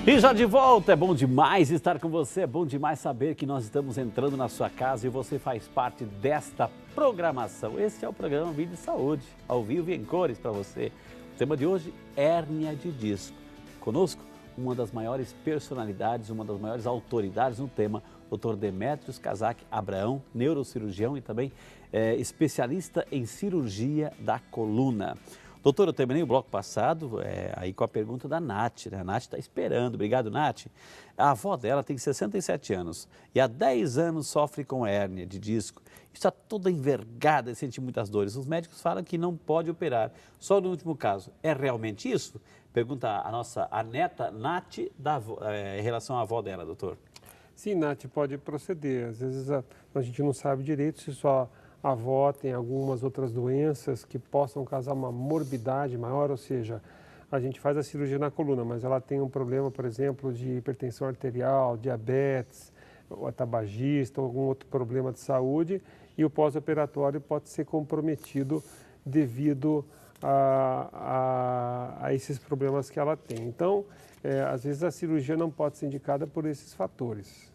E já de volta, é bom demais estar com você, é bom demais saber que nós estamos entrando na sua casa e você faz parte desta programação. Este é o programa Vídeo Saúde, ao vivo e em cores para você. O tema de hoje, hérnia de disco. Conosco, uma das maiores personalidades, uma das maiores autoridades no tema, Dr. Demetrios Kazak Abraão, neurocirurgião e também especialista em cirurgia da coluna. Doutor, eu terminei o bloco passado aí com a pergunta da Nath, né? A Nath está esperando. Obrigado, Nath. A avó dela tem 67 anos e há 10 anos sofre com hérnia de disco. Está toda envergada e sente muitas dores. Os médicos falam que não pode operar. Só no último caso. É realmente isso? Pergunta a neta Nath em relação à avó dela, doutor. Sim, Nath, pode proceder. Às vezes a gente não sabe direito se só a avó tem algumas outras doenças que possam causar uma morbidade maior, ou seja, a gente faz a cirurgia na coluna, mas ela tem um problema, por exemplo, de hipertensão arterial, diabetes, ou tabagista, ou algum outro problema de saúde, e o pós-operatório pode ser comprometido devido a esses problemas que ela tem. Então, às vezes a cirurgia não pode ser indicada por esses fatores.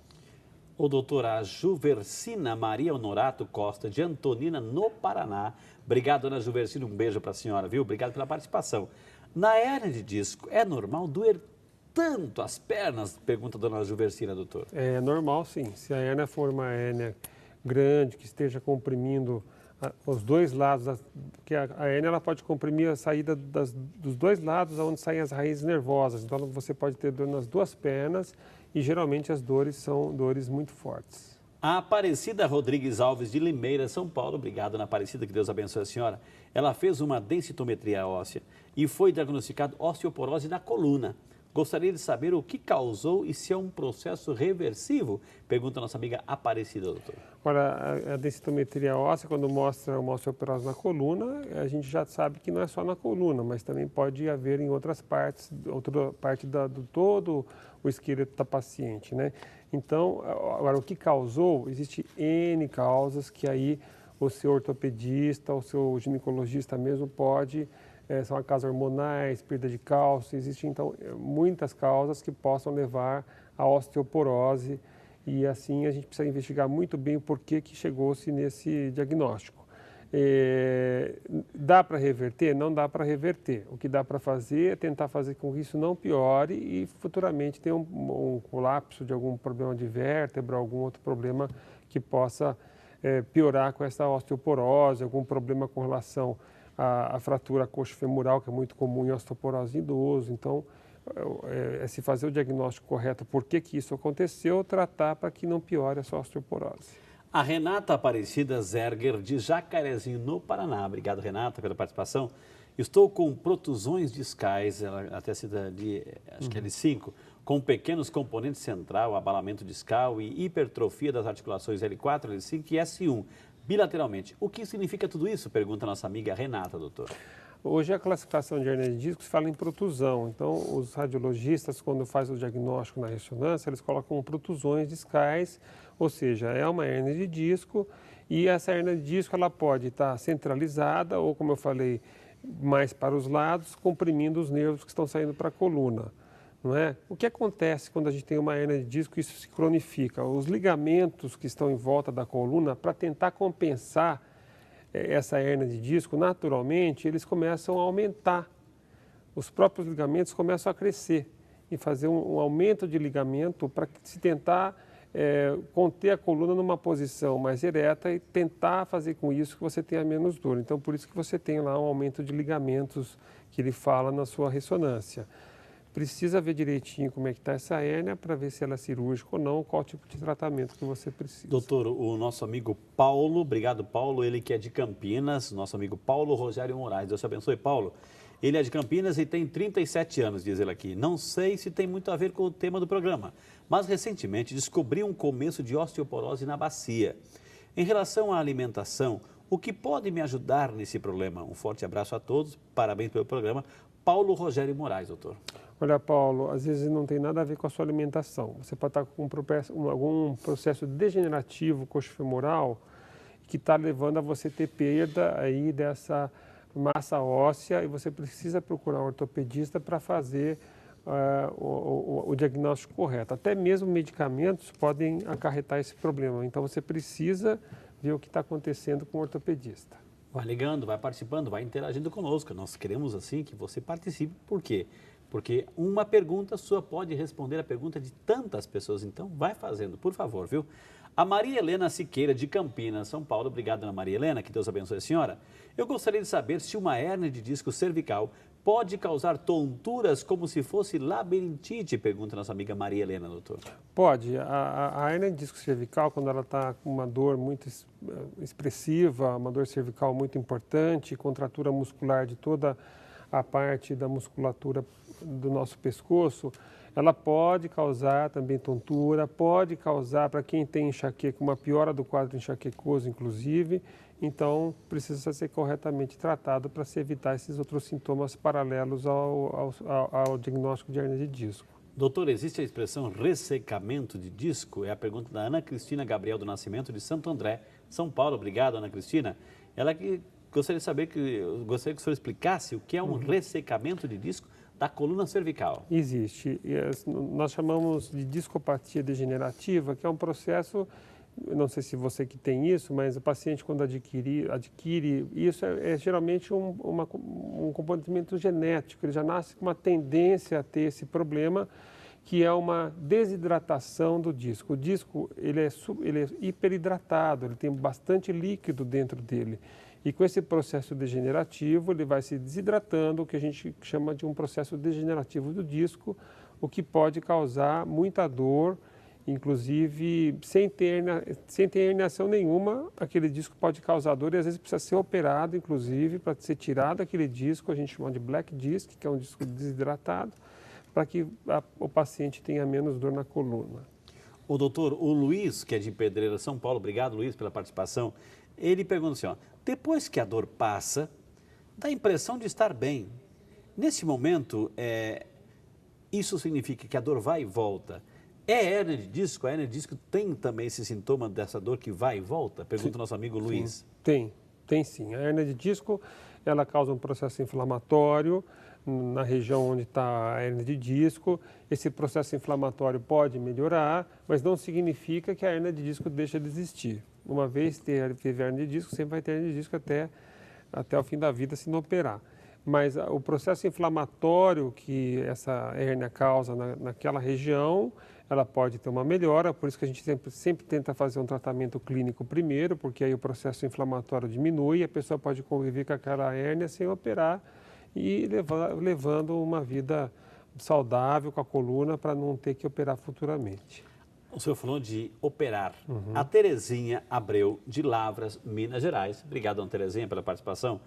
O doutora Juversina Maria Honorato Costa, de Antonina, no Paraná. Obrigado, dona Juversina, um beijo para a senhora, viu? Obrigado pela participação. Na hérnia de disco, é normal doer tanto as pernas? Pergunta a dona Juversina, doutor. É normal, sim. Se a hérnia for uma hérnia grande, que esteja comprimindo os dois lados, porque a hérnia ela pode comprimir a saída dos dois lados onde saem as raízes nervosas. Então, você pode ter dor nas duas pernas e geralmente as dores são dores muito fortes. A Aparecida Rodrigues Alves de Limeira, São Paulo, obrigado, Ana Aparecida, que Deus abençoe a senhora. Ela fez uma densitometria óssea e foi diagnosticado osteoporose na coluna. Gostaria de saber o que causou e se é um processo reversível? Pergunta a nossa amiga Aparecida, doutor. Olha, a densitometria óssea, quando mostra uma osteoporose na coluna, a gente já sabe que não é só na coluna, mas também pode haver em outras partes, outra parte do todo o esqueleto da paciente, né? Então, agora, o que causou, existe N causas que aí o seu ortopedista, o seu ginecologista mesmo pode... são causas hormonais, perda de cálcio, existem então muitas causas que possam levar à osteoporose e assim a gente precisa investigar muito bem o porquê que chegou-se nesse diagnóstico. Dá para reverter? Não dá para reverter. O que dá para fazer é tentar fazer com que isso não piore e futuramente tenha um colapso de algum problema de vértebra, algum outro problema que possa piorar com essa osteoporose, algum problema com relação a fratura coxo-femoral, que é muito comum em osteoporose idoso. Então, se fazer o diagnóstico correto, por que isso aconteceu, tratar para que não piore essa osteoporose. A Renata Aparecida Zerger, de Jacarezinho, no Paraná. Obrigado, Renata, pela participação. Estou com protusões discais, ela até cita de, acho que é L5, com pequenos componentes central, abalamento discal e hipertrofia das articulações L4, L5 e S1. Bilateralmente. O que significa tudo isso? Pergunta a nossa amiga Renata, doutor. Hoje a classificação de hérnia de disco se fala em protusão. Então, os radiologistas, quando fazem o diagnóstico na ressonância, eles colocam protusões discais, ou seja, é uma hérnia de disco e essa hérnia de disco ela pode estar centralizada ou, como eu falei, mais para os lados, comprimindo os nervos que estão saindo para a coluna. Não é? O que acontece quando a gente tem uma hérnia de disco, isso se cronifica. Os ligamentos que estão em volta da coluna, para tentar compensar essa hérnia de disco, naturalmente, eles começam a aumentar. Os próprios ligamentos começam a crescer e fazer um aumento de ligamento para se tentar conter a coluna numa posição mais ereta e tentar fazer com isso que você tenha menos dor. Então, por isso que você tem lá um aumento de ligamentos que ele fala na sua ressonância. Precisa ver direitinho como é que está essa hérnia para ver se ela é cirúrgica ou não, qual tipo de tratamento que você precisa. Doutor, o nosso amigo Paulo, obrigado Paulo, ele que é de Campinas, nosso amigo Paulo Rogério Moraes, Deus te abençoe, Paulo. Ele é de Campinas e tem 37 anos, diz ele aqui. Não sei se tem muito a ver com o tema do programa, mas recentemente descobri um começo de osteoporose na bacia. Em relação à alimentação, o que pode me ajudar nesse problema? Um forte abraço a todos, parabéns pelo programa. Paulo Rogério Moraes, doutor. Olha, Paulo, às vezes não tem nada a ver com a sua alimentação. Você pode estar com algum processo degenerativo coxo-femoral que está levando a você ter perda aí dessa massa óssea e você precisa procurar um ortopedista para fazer o diagnóstico correto. Até mesmo medicamentos podem acarretar esse problema. Então, você precisa ver o que está acontecendo com o ortopedista. Vai ligando, vai participando, vai interagindo conosco. Nós queremos, assim, que você participe. Por quê? Porque uma pergunta sua pode responder a pergunta de tantas pessoas. Então, vai fazendo, por favor, viu? A Maria Helena Siqueira, de Campinas, São Paulo. Obrigado, Ana Maria Helena, que Deus abençoe a senhora. Eu gostaria de saber se uma hérnia de disco cervical pode causar tonturas como se fosse labirintite, pergunta nossa amiga Maria Helena, doutor. Pode. A hérnia de disco cervical, quando ela está com uma dor muito expressiva, uma dor cervical muito importante, contratura muscular de toda a parte da musculatura do nosso pescoço, ela pode causar também tontura, pode causar, para quem tem enxaqueca, uma piora do quadro enxaquecoso, inclusive. Então, precisa ser corretamente tratado para se evitar esses outros sintomas paralelos ao diagnóstico de hérnia de disco. Doutor, existe a expressão ressecamento de disco? É a pergunta da Ana Cristina Gabriel do Nascimento, de Santo André, São Paulo. Obrigado, Ana Cristina. Ela que gostaria de saber, gostaria que o senhor explicasse o que é um ressecamento de disco da coluna cervical. Existe. Nós chamamos de discopatia degenerativa, que é um processo, não sei se você que tem isso, mas o paciente quando adquire isso, é geralmente um comportamento genético. Ele já nasce com uma tendência a ter esse problema, que é uma desidratação do disco. O disco ele é hiperidratado, ele tem bastante líquido dentro dele. E com esse processo degenerativo, ele vai se desidratando, o que a gente chama de um processo degenerativo do disco, o que pode causar muita dor, inclusive sem ter herniação nenhuma, aquele disco pode causar dor e às vezes precisa ser operado, inclusive, para ser tirado aquele disco, a gente chama de black disc, que é um disco desidratado, para que o paciente tenha menos dor na coluna. O doutor, o Luiz, que é de Pedreira, São Paulo, obrigado, Luiz, pela participação. Ele pergunta assim, ó, depois que a dor passa, dá a impressão de estar bem. Nesse momento, isso significa que a dor vai e volta. É hérnia de disco? A hérnia de disco tem também esse sintoma dessa dor que vai e volta? Pergunta o nosso amigo Luiz. Sim, tem sim. A hérnia de disco, ela causa um processo inflamatório na região onde está a hérnia de disco. Esse processo inflamatório pode melhorar, mas não significa que a hérnia de disco deixa de existir. Uma vez teve hérnia de disco, sempre vai ter hérnia de disco até o fim da vida se não operar. Mas o processo inflamatório que essa hérnia causa naquela região, ela pode ter uma melhora, por isso que a gente sempre tenta fazer um tratamento clínico primeiro, porque aí o processo inflamatório diminui e a pessoa pode conviver com aquela hérnia sem operar e levando uma vida saudável com a coluna para não ter que operar futuramente. O senhor falou de operar. A Terezinha Abreu, de Lavras, Minas Gerais. Obrigado, dona Terezinha, pela participação.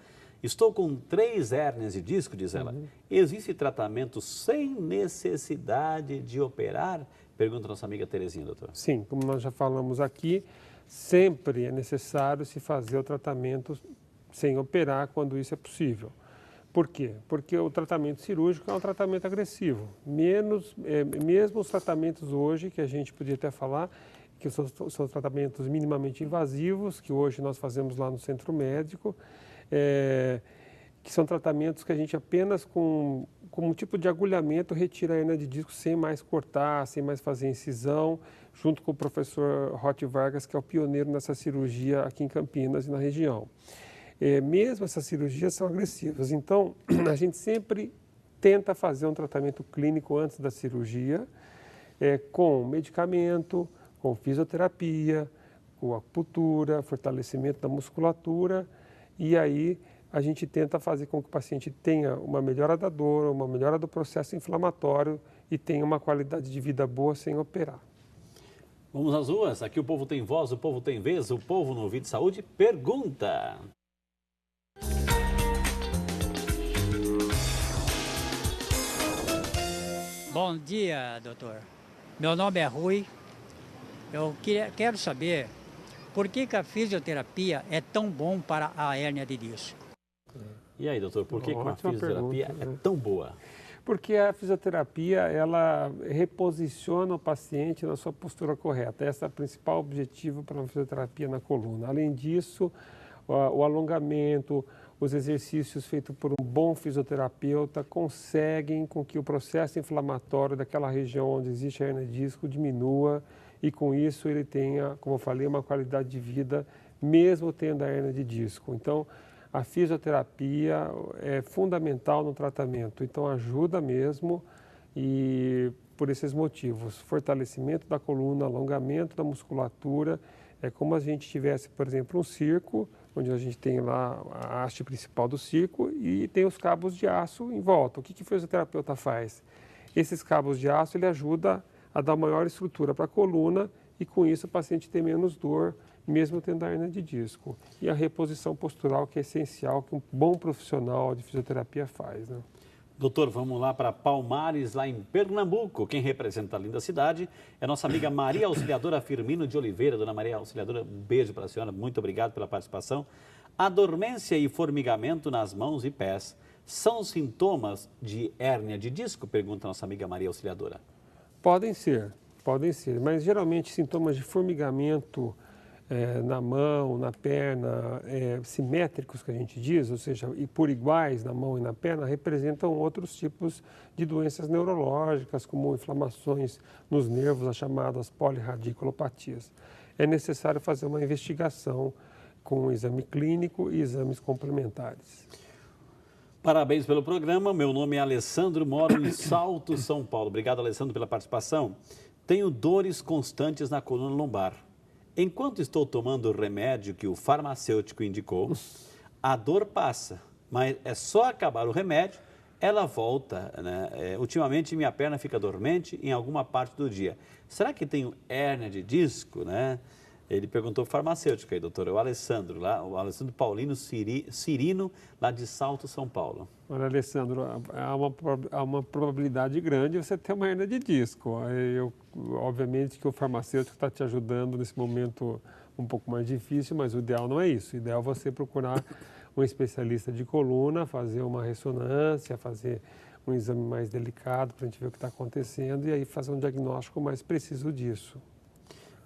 Estou com 3 hérnias de disco, diz ela. Existe tratamento sem necessidade de operar? Pergunta a nossa amiga Terezinha, doutor. Sim, como nós já falamos aqui, sempre é necessário se fazer o tratamento sem operar quando isso é possível. Por quê? Porque o tratamento cirúrgico é um tratamento agressivo. Mesmo os tratamentos hoje, que a gente podia até falar, que são tratamentos minimamente invasivos, que hoje nós fazemos lá no centro médico, que são tratamentos que a gente apenas com um tipo de agulhamento retira a hérnia de disco sem mais cortar, sem mais fazer incisão, junto com o professor Rotti Vargas, que é o pioneiro nessa cirurgia aqui em Campinas e na região. Mesmo essas cirurgias são agressivas, então a gente sempre tenta fazer um tratamento clínico antes da cirurgia, com medicamento, com fisioterapia, com acupuntura, fortalecimento da musculatura, e aí a gente tenta fazer com que o paciente tenha uma melhora da dor, uma melhora do processo inflamatório e tenha uma qualidade de vida boa sem operar. Vamos às ruas, aqui o povo tem voz, o povo tem vez, o povo no Vídeo Saúde pergunta. Bom dia, doutor. Meu nome é Rui. Eu quero saber por que a fisioterapia é tão bom para a hérnia de disco. E aí, doutor, por que a fisioterapia é tão boa? Porque a fisioterapia, ela reposiciona o paciente na sua postura correta. Esse é o principal objetivo para a fisioterapia na coluna. Além disso, o alongamento, os exercícios feitos por um bom fisioterapeuta conseguem com que o processo inflamatório daquela região onde existe a hernia de disco diminua e com isso ele tenha, como eu falei, uma qualidade de vida mesmo tendo a hernia de disco. Então, a fisioterapia é fundamental no tratamento, então ajuda mesmo e por esses motivos, fortalecimento da coluna, alongamento da musculatura, é como se a gente tivesse, por exemplo, um circo, onde a gente tem lá a haste principal do circo e tem os cabos de aço em volta. O que o fisioterapeuta faz? Esses cabos de aço, ele ajuda a dar maior estrutura para a coluna e com isso o paciente tem menos dor, mesmo tendo a hernia de disco. E a reposição postural, que é essencial, que um bom profissional de fisioterapia faz, né? Doutor, vamos lá para Palmares, lá em Pernambuco. Quem representa a linda cidade é nossa amiga Maria Auxiliadora Firmino de Oliveira. Dona Maria Auxiliadora, um beijo para a senhora, muito obrigado pela participação. A dormência e formigamento nas mãos e pés são sintomas de hérnia de disco? Pergunta a nossa amiga Maria Auxiliadora. Podem ser, mas geralmente sintomas de formigamento na mão, na perna, simétricos que a gente diz, ou seja, e por iguais na mão e na perna, representam outros tipos de doenças neurológicas, como inflamações nos nervos, as chamadas polirradiculopatias. É necessário fazer uma investigação com um exame clínico e exames complementares. Parabéns pelo programa. Meu nome é Alessandro, moro em Salto, São Paulo. Obrigado, Alessandro, pela participação. Tenho dores constantes na coluna lombar. Enquanto estou tomando o remédio que o farmacêutico indicou, a dor passa, mas é só acabar o remédio, ela volta, né? Ultimamente minha perna fica dormente em alguma parte do dia. Será que tenho hérnia de disco, né? Ele perguntou farmacêutico aí, doutor, o Alessandro Paulino Cirino, lá de Salto, São Paulo. Olha, Alessandro, há uma probabilidade grande de você ter uma hernia de disco. Obviamente que o farmacêutico está te ajudando nesse momento um pouco mais difícil, mas o ideal não é isso. O ideal é você procurar um especialista de coluna, fazer uma ressonância, fazer um exame mais delicado para a gente ver o que está acontecendo e aí fazer um diagnóstico mais preciso disso.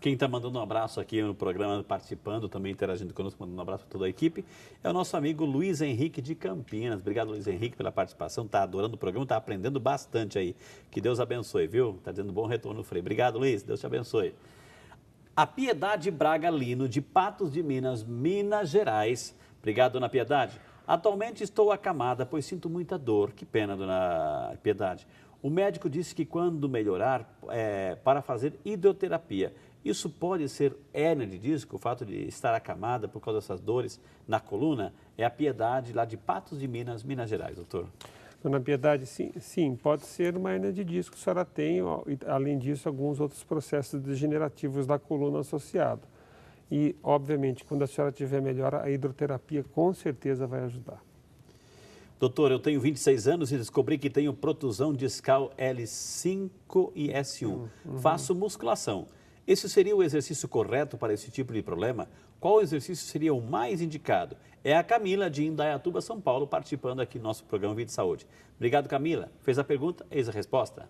Quem está mandando um abraço aqui no programa, participando, também interagindo conosco, mandando um abraço para toda a equipe, é o nosso amigo Luiz Henrique de Campinas. Obrigado, Luiz Henrique, pela participação. Está adorando o programa, está aprendendo bastante aí. Que Deus abençoe, viu? Está dando bom retorno, Frei. Obrigado, Luiz. Deus te abençoe. A Piedade Braga Lino, de Patos de Minas, Minas Gerais. Obrigado, dona Piedade. Atualmente estou acamada, pois sinto muita dor. Que pena, dona Piedade. O médico disse que quando melhorar, para fazer hidroterapia. Isso pode ser hérnia de disco, o fato de estar acamada por causa dessas dores na coluna? É a Piedade lá de Patos de Minas, Minas Gerais, doutor. Dona Piedade, sim, pode ser uma hernia de disco. A senhora tem, além disso, alguns outros processos degenerativos da coluna associados. E, obviamente, quando a senhora tiver melhor, a hidroterapia com certeza vai ajudar. Doutor, eu tenho 26 anos e descobri que tenho protusão discal L5 e S1. Faço musculação. Esse seria o exercício correto para esse tipo de problema? Qual exercício seria o mais indicado? É a Camila de Indaiatuba, São Paulo, participando aqui do nosso programa Vida e Saúde. Obrigado, Camila. Fez a pergunta, eis a resposta.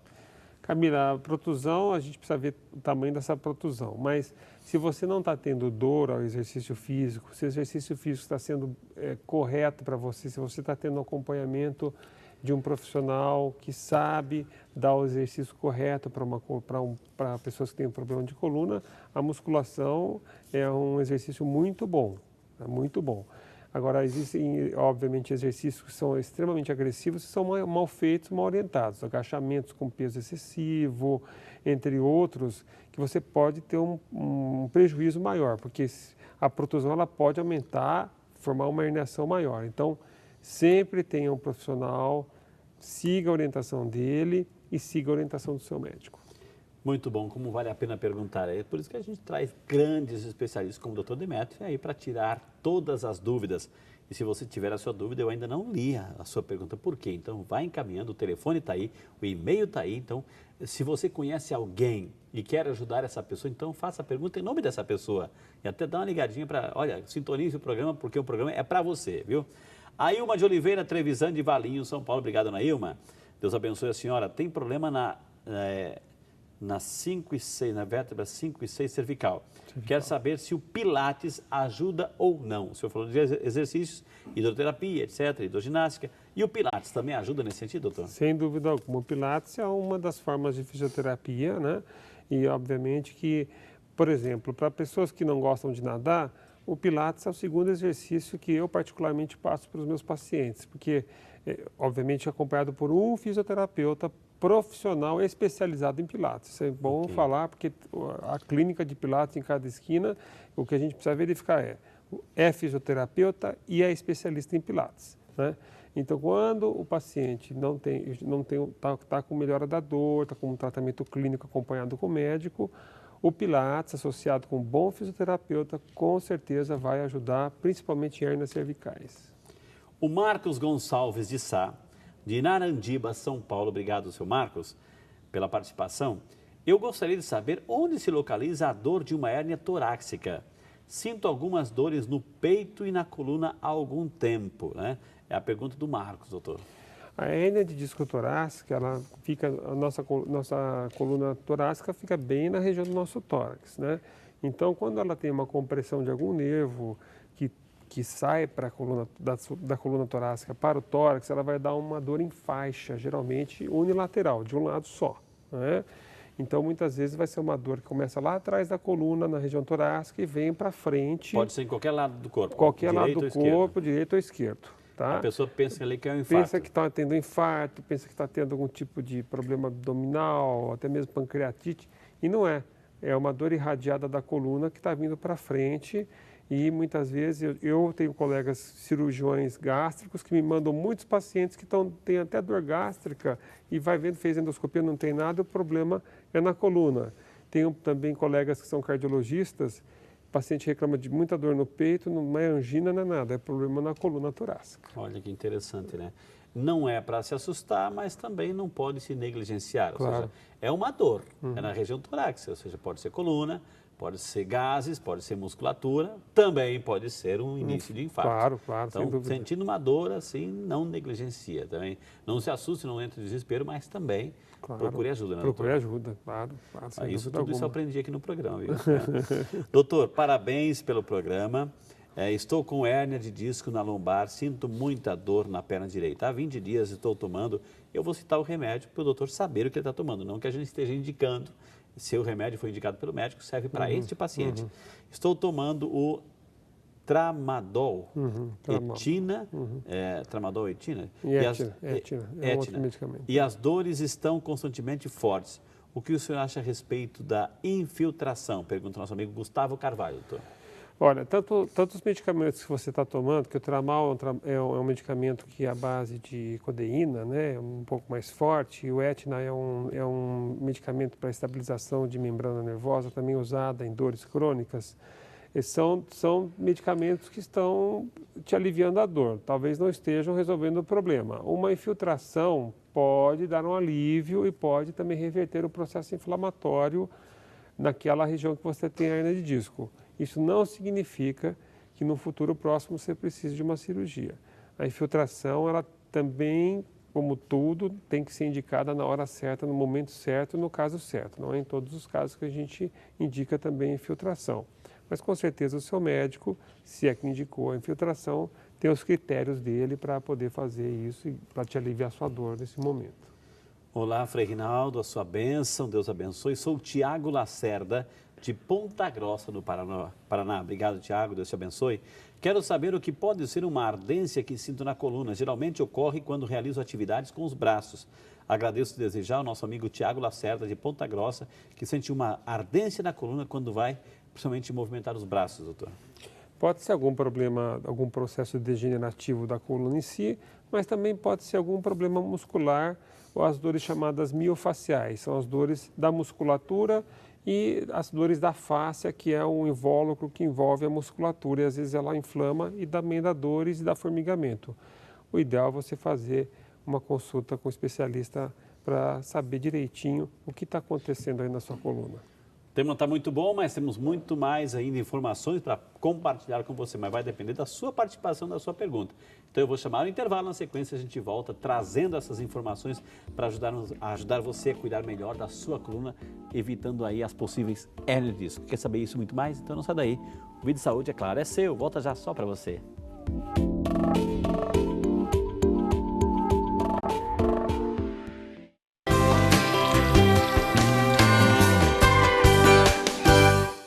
Camila, a protusão, a gente precisa ver o tamanho dessa protusão, mas se você não está tendo dor ao exercício físico, se o exercício físico está sendo correto para você, se você está tendo um acompanhamento de um profissional que sabe dar o exercício correto para pessoas que têm um problema de coluna, a musculação é um exercício muito bom, muito bom. Agora, existem, obviamente, exercícios que são extremamente agressivos e são mal feitos, mal orientados. Agachamentos com peso excessivo, entre outros, que você pode ter um prejuízo maior, porque a protusão ela pode aumentar, formar uma herniação maior. Então, sempre tenha um profissional, siga a orientação dele e siga a orientação do seu médico. Muito bom, como vale a pena perguntar. É por isso que a gente traz grandes especialistas como o Dr. Demétrio aí para tirar todas as dúvidas. E se você tiver a sua dúvida, eu ainda não li a sua pergunta, por quê? Então, vai encaminhando, o telefone está aí, o e-mail está aí. Então, se você conhece alguém e quer ajudar essa pessoa, então faça a pergunta em nome dessa pessoa. E até dá uma ligadinha para, olha, sintonize o programa, porque o programa é para você, viu? A Ilma de Oliveira Trevisan de Valinho, São Paulo. Obrigado, Ana Ilma. Deus abençoe a senhora. Tem problema nas 5 e 6, na vértebra 5 e 6 cervical. Quer saber se o Pilates ajuda ou não. O senhor falou de exercícios, hidroterapia, etc., hidroginástica. E o Pilates também ajuda nesse sentido, doutor? Sem dúvida alguma. O Pilates é uma das formas de fisioterapia, né? E, obviamente, que, por exemplo, para pessoas que não gostam de nadar, o Pilates é o segundo exercício que eu particularmente passo para os meus pacientes, porque, obviamente, acompanhado por um fisioterapeuta profissional especializado em Pilates. Isso é bom falar, porque a clínica de Pilates em cada esquina, o que a gente precisa verificar é fisioterapeuta e é especialista em Pilates, né? Então, quando o paciente está com melhora da dor, está com um tratamento clínico acompanhado com o médico, o Pilates, associado com um bom fisioterapeuta, com certeza vai ajudar, principalmente em hérnias cervicais. O Marcos Gonçalves de Sá, de Narandiba, São Paulo. Obrigado, seu Marcos, pela participação. Eu gostaria de saber onde se localiza a dor de uma hérnia torácica. Sinto algumas dores no peito e na coluna há algum tempo, né? É a pergunta do Marcos, doutor. A hérnia de disco torácica, a nossa coluna torácica fica bem na região do nosso tórax, né? Então, quando ela tem uma compressão de algum nervo que sai para a coluna, da coluna torácica para o tórax, ela vai dar uma dor em faixa, geralmente unilateral, de um lado só, né? Então, muitas vezes vai ser uma dor que começa lá atrás da coluna, na região torácica, e vem para frente. Pode ser em qualquer lado do corpo. Qualquer lado do corpo, direito ou esquerdo. Tá? A pessoa pensa ali que é um infarto. Pensa que está tendo infarto, pensa que está tendo algum tipo de problema abdominal, até mesmo pancreatite, e não é. É uma dor irradiada da coluna que está vindo para frente, e muitas vezes eu tenho colegas cirurgiões gástricos que me mandam muitos pacientes que têm até dor gástrica e vai vendo, fez endoscopia, não tem nada, o problema é na coluna. Tenho também colegas que são cardiologistas. O paciente reclama de muita dor no peito, não é angina, não é nada, é problema na coluna torácica. Olha que interessante, né? Não é para se assustar, mas também não pode se negligenciar. Claro. Ou seja, é uma dor, é na região torácica, ou seja, pode ser coluna, pode ser gases, pode ser musculatura, também pode ser um início de infarto. Claro, sem então, dúvida. Sentindo uma dor assim, não negligencia também. Não se assuste, não entre em desespero, mas também procure ajuda, né, Procure doutor? ajuda, claro. Tudo isso eu aprendi aqui no programa, viu? Doutor, parabéns pelo programa. Estou com hérnia de disco na lombar, sinto muita dor na perna direita. Há 20 dias estou tomando, eu vou citar o remédio para o doutor saber o que ele está tomando, não que a gente esteja indicando. Se o remédio foi indicado pelo médico, serve para este paciente. Estou tomando o Tramadol, etina, Tramadol, etina. Etina, é um outro medicamento. E as dores estão constantemente fortes. O que o senhor acha a respeito da infiltração? Pergunta o nosso amigo Gustavo Carvalho, doutor. Olha, tanto os medicamentos que você está tomando, que o Tramal é um medicamento que é à base de codeína, né, um pouco mais forte, e o Etina é um medicamento para estabilização de membrana nervosa, também usada em dores crônicas. São medicamentos que estão te aliviando a dor, talvez não estejam resolvendo o problema. Uma infiltração pode dar um alívio e pode também reverter o processo inflamatório naquela região que você tem a hérnia de disco. Isso não significa que no futuro próximo você precise de uma cirurgia. A infiltração, ela também, como tudo, tem que ser indicada na hora certa, no momento certo, no caso certo. Não é em todos os casos que a gente indica também a infiltração. Mas com certeza o seu médico, se é que indicou a infiltração, tem os critérios dele para poder fazer isso e para te aliviar a sua dor nesse momento. Olá, Frei Rinaldo, a sua bênção, Deus abençoe. Sou o Tiago Lacerda, de Ponta Grossa, no Paraná. Obrigado, Tiago, Deus te abençoe. Quero saber o que pode ser uma ardência que sinto na coluna. Geralmente ocorre quando realizo atividades com os braços. Agradeço desejar ao nosso amigo Tiago Lacerda, de Ponta Grossa, que sente uma ardência na coluna quando vai, principalmente, movimentar os braços, doutor. Pode ser algum problema, algum processo degenerativo da coluna em si, mas também pode ser algum problema muscular ou as dores chamadas miofaciais. São as dores da musculatura e as dores da fáscia, que é um invólucro que envolve a musculatura, e às vezes ela inflama e também dá dores e dá formigamento. O ideal é você fazer uma consulta com um especialista para saber direitinho o que está acontecendo aí na sua coluna. tema está muito bom, mas temos muito mais ainda informações para compartilhar com você, mas vai depender da sua participação, da sua pergunta. Então eu vou chamar o intervalo, na sequência a gente volta trazendo essas informações para ajudar você a cuidar melhor da sua coluna, evitando aí as possíveis hérnias de disco. Quer saber isso muito mais? Então não sai daí. O Vídeo Saúde, é claro, é seu. Volta já só para você.